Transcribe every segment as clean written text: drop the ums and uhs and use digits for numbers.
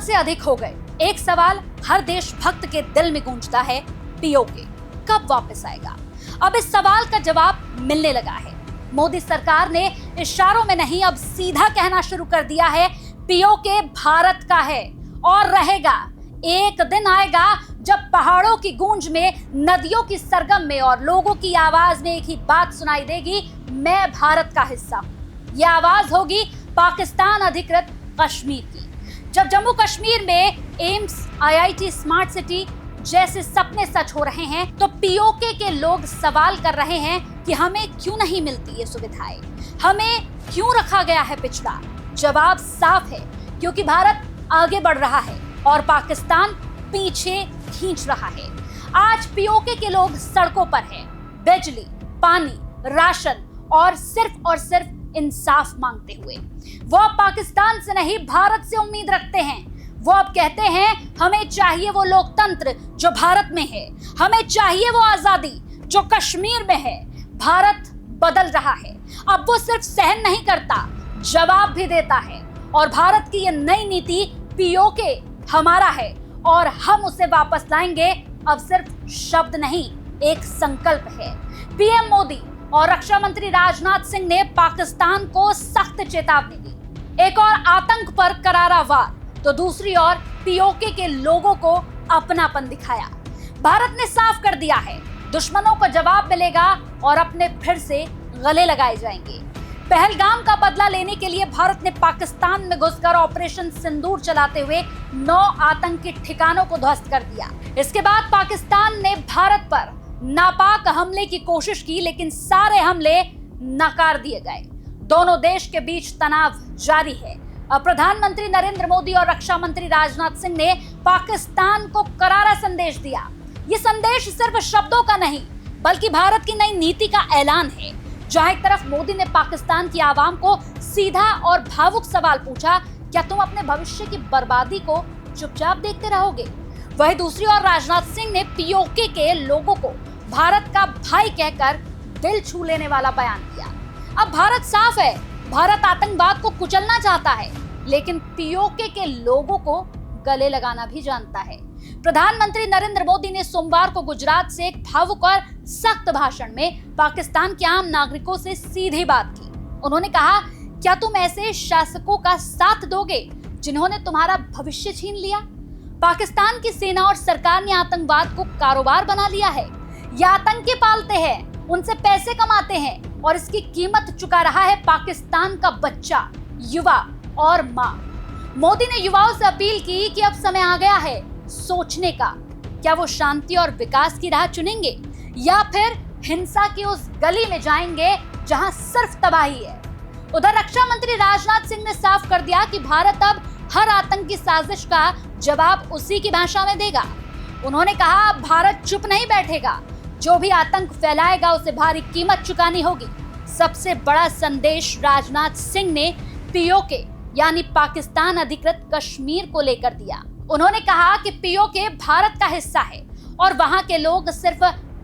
से अधिक हो गए। एक सवाल हर देशभक्त के दिल में गूंजता है, पीओके कब वापस आएगा? अब इस सवाल का जवाब मिलने लगा है। मोदी सरकार ने इशारों में नहीं, अब सीधा कहना शुरू कर दिया है, पीओके भारत का है और रहेगा। एक दिन आएगा जब पहाड़ों की गूंज में, नदियों की सरगम में और लोगों की आवाज में एक ही बात सुनाई देगी, मैं भारत का हिस्सा हूं। यह आवाज होगी पाकिस्तान अधिकृत कश्मीर की। जब जम्मू कश्मीर में एम्स, आईआईटी, स्मार्ट सिटी जैसे सपने सच हो रहे हैं, तो पीओके के लोग सवाल कर रहे हैं कि हमें क्यों नहीं मिलती ये सुविधाएं, हमें क्यों रखा गया है पिछड़ा। जवाब साफ है, क्योंकि भारत आगे बढ़ रहा है और पाकिस्तान पीछे खींच रहा है। आज पीओके के लोग सड़कों पर हैं, बिजली, पानी, राशन और सिर्फ इंसाफ मांगते हुए। वो अब पाकिस्तान से नहीं, भारत से उम्मीद रखते हैं। वो अब कहते हैं, हमें चाहिए वो लोकतंत्र जो भारत में है, हमें चाहिए वो आजादी जो कश्मीर में है। भारत बदल रहा है। अब वो सिर्फ सहन नहीं करता, जवाब भी देता है। और भारत की ये नई नीति पीओके हमारा है और हम उसे वापस लाएंगे। अब सिर्फ शब्द नहीं, एक संकल्प है। पीएम मोदी और रक्षा मंत्री राजनाथ सिंह ने पाकिस्तान को सख्त चेतावनी दी। एक और आतंक पर करारा वार, तो दूसरी ओर पीओके के लोगों को अपनापन दिखाया। भारत ने साफ कर दिया है, दुश्मनों को जवाब मिलेगा और अपने फिर से गले लगाए जाएंगे। पहलगाम का बदला लेने के लिए भारत ने पाकिस्तान में घुसकर ऑपरेशन सिंदूर चलाते हुए 9 आतंकी ठिकानों को ध्वस्त कर दिया। इसके बाद पाकिस्तान ने भारत पर नापाक हमले की कोशिश की, लेकिन सारे हमले नकार दिए गए। दोनों देश के बीच तनाव जारी है। अब प्रधानमंत्री नरेंद्र मोदी और रक्षा मंत्री राजनाथ सिंह ने पाकिस्तान को करारा संदेश दिया। ये संदेश सिर्फ शब्दों का नहीं, बल्कि भारत की नई नीति का ऐलान है। जहां एक तरफ मोदी ने पाकिस्तान की आवाम को सीधा और भावुक सवाल पूछा, क्या तुम अपने भविष्य की बर्बादी को चुपचाप देखते रहोगे? वहीं दूसरी ओर राजनाथ सिंह ने पीओके के लोगों को भारत का भाई कहकर दिल छू लेने वाला बयान दिया। अब भारत साफ है, भारत आतंकवाद को कुचलना चाहता है, लेकिन पीओके के लोगों को गले लगाना भी जानता है। प्रधानमंत्री नरेंद्र मोदी ने सोमवार को गुजरात से एक भावुक और सख्त भाषण में पाकिस्तान के आम नागरिकों से सीधी बात की। उन्होंने कहा, क्या तुम ऐसे शासकों का साथ दोगे जिन्होंने तुम्हारा भविष्य छीन लिया? पाकिस्तान की सेना और सरकार ने आतंकवाद को कारोबार बना लिया है। ये आतंकी पालते हैं, उनसे पैसे कमाते हैं और इसकी कीमत चुका रहा है पाकिस्तान का बच्चा, युवा और माँ। मोदी ने युवाओं से अपील की कि अब समय आ गया है सोचने का। क्या वो शांति और विकास की राह चुनेंगे या फिर हिंसा की उस गली में जाएंगे जहां सिर्फ तबाही है? उधर रक्षा मंत्री राजनाथ सिंह ने साफ कर दिया कि भारत अब हर आतंकी साजिश का जवाब उसी की भाषा में देगा। उन्होंने कहा, भारत चुप नहीं बैठेगा, जो भी आतंक फैलाएगा उसे भारी कीमत चुकानी होगी। सबसे बड़ा संदेश राजनाथ सिंह ने पीओके यानी पाकिस्तान अधिकृत कश्मीर को लेकर दिया। उन्होंने कहा कि पीओके भारत का हिस्सा है और वहां के लोग सिर्फ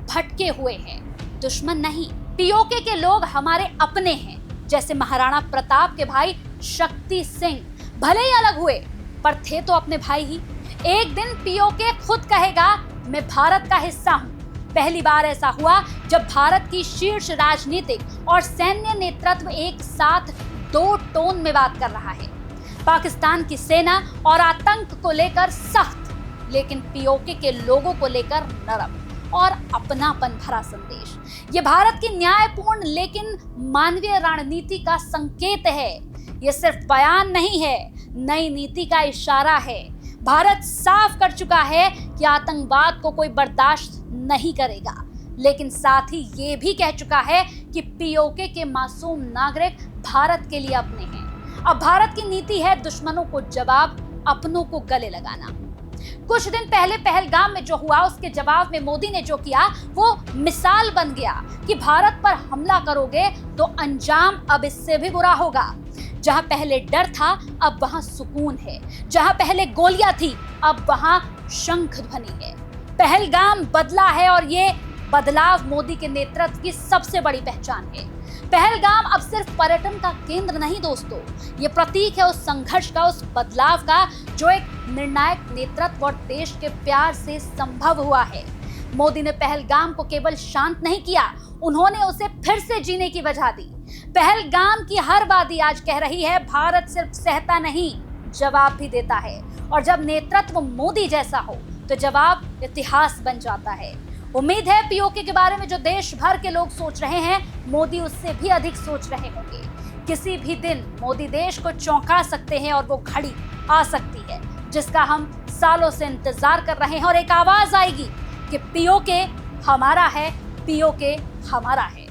भटके हुए हैं, दुश्मन नहीं। पीओके के लोग हमारे अपने हैं, जैसे महाराणा प्रताप के भाई शक्ति सिंह भले ही अलग हुए पर थे तो अपने भाई ही। एक दिन पीओके खुद कहेगा, मैं भारत का हिस्सा हूं। पहली बार ऐसा हुआ जब भारत की शीर्ष राजनीतिक और सैन्य नेतृत्व एक साथ 2 टोन में बात कर रहा है। पाकिस्तान की सेना और आतंक को लेकर सख्त, लेकिन पीओके के लोगों को लेकर नरम और अपनापन भरा संदेश। ये भारत की न्यायपूर्ण लेकिन मानवीय रणनीति का संकेत है। ये सिर्फ बयान नहीं है, नई नीति का इशारा है। भारत साफ कर चुका है कि आतंकवाद को कोई बर्दाश्त नहीं करेगा, लेकिन साथ ही ये भी कह चुका है कि पीओके के मासूम नागरिक भारत के लिए अपने हैं। अब भारत की नीति है दुश्मनों को जवाब, अपनों को गले लगाना। कुछ दिन पहले पहलगाम में जो हुआ, उसके जवाब में मोदी ने जो किया वो मिसाल बन गया कि भारत पर हमला करोगे तो अंजाम अब इससे भी बुरा होगा। जहां पहले डर था, अब वहां सुकून है। जहां पहले गोलियां थी, अब वहां शंख ध्वनि है। पहलगाम बदला है और ये बदलाव मोदी के नेतृत्व की सबसे बड़ी पहचान है। पहलगाम अब सिर्फ पर्यटन का केंद्र नहीं दोस्तों, ये प्रतीक है उस संघर्ष का, उस बदलाव का जो एक निर्णायक नेतृत्व और देश के प्यार से संभव हुआ है। मोदी ने पहलगाम को केवल शांत नहीं किया, उन्होंने उसे फिर से जीने की वजह दी। पहलगाम की हर वादी आज कह रही है भारत सिर्फ सहता नहीं, जवाब भी देता है। और जब नेतृत्व मोदी जैसा हो तो जवाब इतिहास बन जाता है। उम्मीद है पीओके के बारे में जो देश भर के लोग सोच रहे हैं, मोदी उससे भी अधिक सोच रहे होंगे। किसी भी दिन मोदी देश को चौंका सकते हैं और वो घड़ी आ सकती है जिसका हम सालों से इंतजार कर रहे हैं। और एक आवाज आएगी कि पीओके हमारा है, पीओके हमारा है।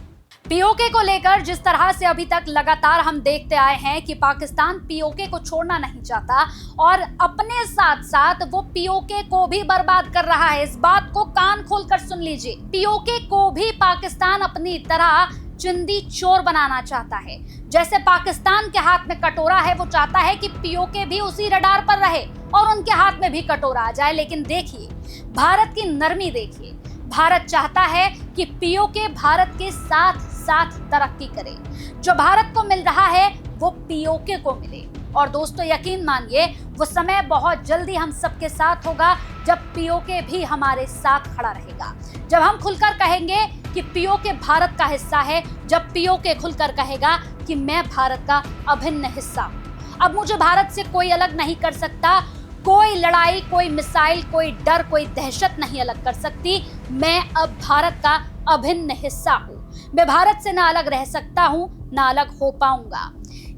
पीओके को लेकर जिस तरह से अभी तक लगातार हम देखते आए हैं कि पाकिस्तान पीओके को छोड़ना नहीं चाहता और अपने साथ साथ वो पीओके को भी बर्बाद कर रहा है। इस बात को कान खोलकर सुन लीजिए, पीओके को भी पाकिस्तान अपनी तरह चिंदी चोर बनाना चाहता है। जैसे पाकिस्तान के हाथ में कटोरा है, वो चाहता है कि पीओके भी उसी रडार पर रहे और उनके हाथ में भी कटोरा आ जाए। लेकिन देखिए भारत की नरमी, देखिए भारत चाहता है कि पीओके भारत के साथ साथ तरक्की करे। जो भारत को मिल रहा है वो पीओके को मिले। और दोस्तों यकीन मानिए वो समय बहुत जल्दी हम सबके साथ होगा जब पीओके भी हमारे साथ खड़ा रहेगा। जब हम खुलकर कहेंगे कि पीओके भारत का हिस्सा है, जब पीओके खुलकर कहेगा कि मैं भारत का अभिन्न हिस्सा हूं। अब मुझे भारत से कोई अलग नहीं कर सकता, कोई लड़ाई, कोई मिसाइल, कोई डर, कोई दहशत नहीं अलग कर सकती। मैं अब भारत का अभिन्न हिस्सा हूं। मैं भारत से ना अलग रह सकता हूं, ना अलग हो पाऊंगा।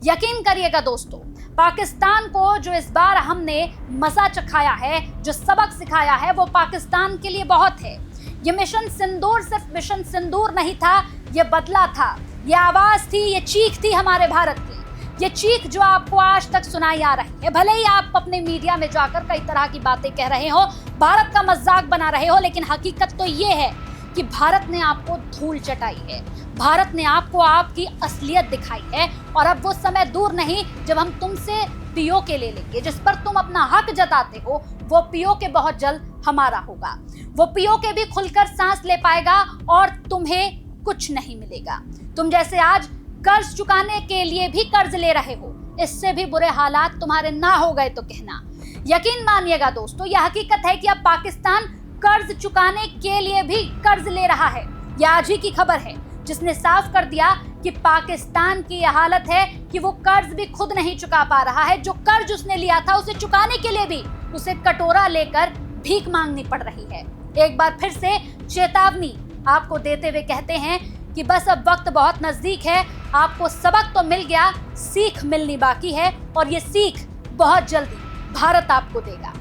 यकीन करिएगा दोस्तों, पाकिस्तान को जो इस बार हमने मजा चखाया है, जो सबक सिखाया है, वो पाकिस्तान के लिए बहुत है। ये मिशन सिंदूर सिर्फ मिशन सिंदूर नहीं था, ये बदला था, ये आवाज थी, ये चीख थी हमारे भारत की। ये चीख जो आपको आज तक सुनाई आ रही है, भले ही आप अपने मीडिया में जाकर कई तरह की बातें कह रहे हो, भारत का मजाक बना रहे हो, लेकिन हकीकत तो ये है कि भारत ने आपको धूल चटाई है, भारत ने आपको आपकी असलियत दिखाई है। और अब वो समय दूर नहीं जब हम तुमसे पीओके ले लेंगे। जिस पर तुम अपना हक जताते हो वो पीओके बहुत जल्द हमारा होगा। वो पीओके भी खुलकर सांस ले पाएगा और तुम्हें कुछ नहीं मिलेगा। तुम जैसे आज कर्ज चुकाने के लिए भी कर्ज ले रहे हो, इससे भी बुरे हालात तुम्हारे ना हो गए तो कहना। यकीन मानिएगा दोस्तों, यह हकीकत है कि अब पाकिस्तान कर्ज चुकाने के लिए भी कर्ज ले रहा है। यह आज ही की खबर है जिसने साफ कर दिया कि पाकिस्तान की यह हालत है कि वो कर्ज भी खुद नहीं चुका पा रहा है। जो कर्ज उसने लिया था उसे चुकाने के लिए भी उसे कटोरा लेकर भीख मांगनी पड़ रही है। एक बार फिर से चेतावनी आपको देते हुए कहते हैं कि बस अब वक्त बहुत नजदीक है। आपको सबक तो मिल गया, सीख मिलनी बाकी है और ये सीख बहुत जल्दी भारत आपको देगा।